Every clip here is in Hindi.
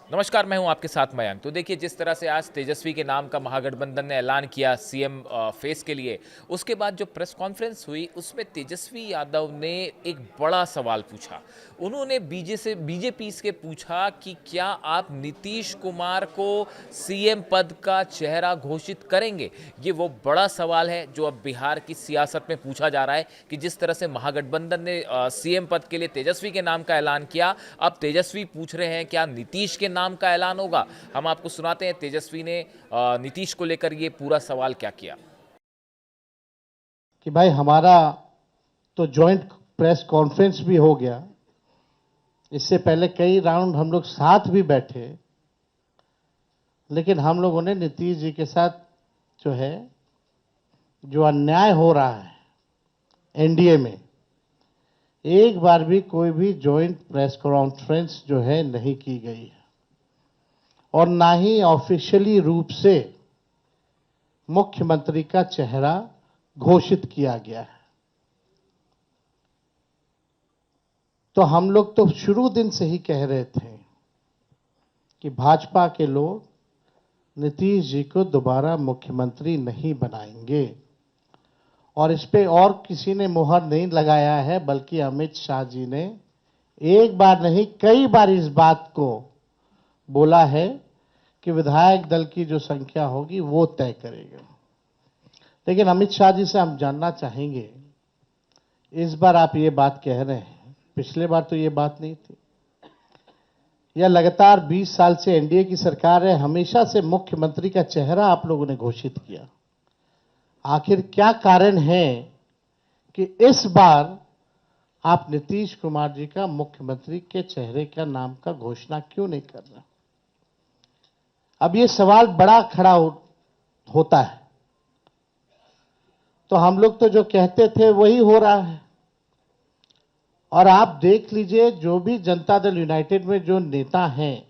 नमस्कार, मैं हूं आपके साथ मयंक। तो देखिए, जिस तरह से आज तेजस्वी के नाम का महागठबंधन ने ऐलान किया सीएम फेस के लिए, उसके बाद जो प्रेस कॉन्फ्रेंस हुई उसमें तेजस्वी यादव ने एक बड़ा सवाल पूछा। उन्होंने बीजेपी से पूछा कि क्या आप नीतीश कुमार को सीएम पद का चेहरा घोषित करेंगे। ये वो बड़ा सवाल है जो अब बिहार की सियासत में पूछा जा रहा है कि जिस तरह से महागठबंधन ने सीएम पद के लिए तेजस्वी के नाम का ऐलान किया, अब तेजस्वी पूछ रहे हैं क्या नीतीश के नाम का ऐलान होगा। हम आपको सुनाते हैं तेजस्वी ने नीतीश को लेकर ये पूरा सवाल क्या किया। कि भाई हमारा तो जॉइंट प्रेस कॉन्फ्रेंस भी हो गया, इससे पहले कई राउंड हम लोग साथ भी बैठे, लेकिन हम लोगों ने नीतीश जी के साथ जो है, जो अन्याय हो रहा है एनडीए में, एक बार भी कोई भी जॉइंट प्रेस कॉन्फ्रेंस जो है नहीं की गई है और ना ही ऑफिशियली रूप से मुख्यमंत्री का चेहरा घोषित किया गया है। तो हम लोग तो शुरू दिन से ही कह रहे थे कि भाजपा के लोग नीतीश जी को दोबारा मुख्यमंत्री नहीं बनाएंगे और इस पे और किसी ने मुहर नहीं लगाया है, बल्कि अमित शाह जी ने एक बार नहीं कई बार इस बात को बोला है कि विधायक दल की जो संख्या होगी वो तय करेगा। लेकिन अमित शाह जी से हम जानना चाहेंगे, इस बार आप ये बात कह रहे हैं, पिछले बार तो ये बात नहीं थी। यह लगातार 20 साल से एनडीए की सरकार है, हमेशा से मुख्यमंत्री का चेहरा आप लोगों ने घोषित किया। आखिर क्या कारण है कि इस बार आप नीतीश कुमार जी का मुख्यमंत्री के चेहरे का नाम का घोषणा क्यों नहीं कर रहे? अब ये सवाल बड़ा खड़ा होता है। तो हम लोग तो जो कहते थे वही हो रहा है। और आप देख लीजिए, जो भी जनता दल यूनाइटेड में जो नेता हैं,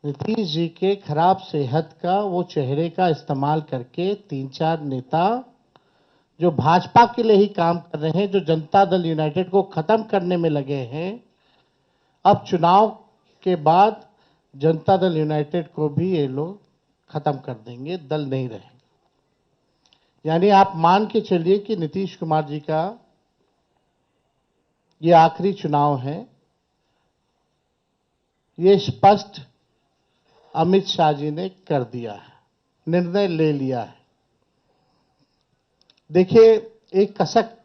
नीतीश जी के खराब सेहत का वो चेहरे का इस्तेमाल करके 3-4 नेता जो भाजपा के लिए ही काम कर रहे हैं, जो जनता दल यूनाइटेड को खत्म करने में लगे हैं, अब चुनाव के बाद जनता दल यूनाइटेड को भी ये लोग खत्म कर देंगे, दल नहीं रहेगा। यानी आप मान के चलिए कि नीतीश कुमार जी का ये आखिरी चुनाव है। ये स्पष्ट अमित शाह जी ने कर दिया है, निर्णय ले लिया है। देखिए, एक कसक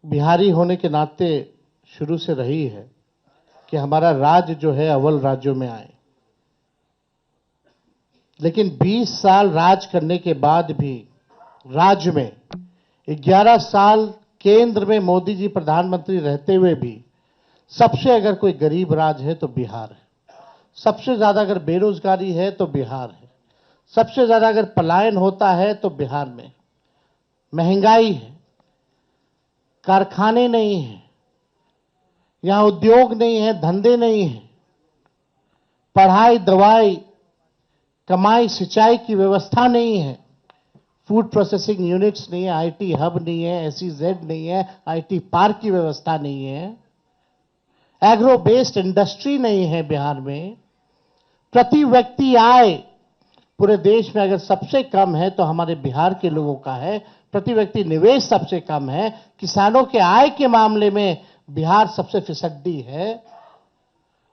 बिहारी होने के नाते शुरू से रही है कि हमारा राज्य जो है अव्वल राज्यों में आए, लेकिन 20 साल राज करने के बाद भी राज्य में 11 साल केंद्र में मोदी जी प्रधानमंत्री रहते हुए भी सबसे अगर कोई गरीब राज्य है तो बिहार है। सबसे ज्यादा अगर बेरोजगारी है तो बिहार है। सबसे ज्यादा अगर पलायन होता है तो बिहार में। महंगाई है, कारखाने नहीं है, यहां उद्योग नहीं है, धंधे नहीं है, पढ़ाई, दवाई, कमाई, सिंचाई की व्यवस्था नहीं है, फूड प्रोसेसिंग यूनिट्स नहीं है, आईटी हब नहीं है, एसईजेड नहीं है, आईटी पार्क की व्यवस्था नहीं है, एग्रो बेस्ड इंडस्ट्री नहीं है बिहार में। प्रति व्यक्ति आय पूरे देश में अगर सबसे कम है तो हमारे बिहार के लोगों का है। प्रति व्यक्ति निवेश सबसे कम है। किसानों के आय के मामले में बिहार सबसे फिसड्डी है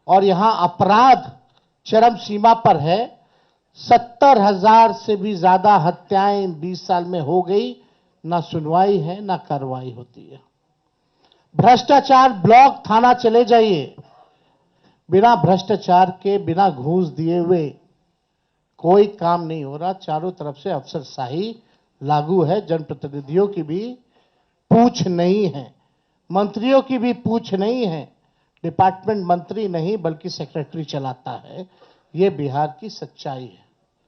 और यहां अपराध चरम सीमा पर है। 70,000 से भी ज्यादा हत्याएं 20 साल में हो गई, ना सुनवाई है ना कार्रवाई होती है। भ्रष्टाचार, ब्लॉक थाना चले जाइए, बिना भ्रष्टाचार के, बिना घूस दिए हुए कोई काम नहीं हो रहा। चारों तरफ से अफसरशाही लागू है। जनप्रतिनिधियों की भी पूछ नहीं है, मंत्रियों की भी पूछ नहीं है। डिपार्टमेंट मंत्री नहीं बल्कि सेक्रेटरी चलाता है। ये बिहार की सच्चाई है।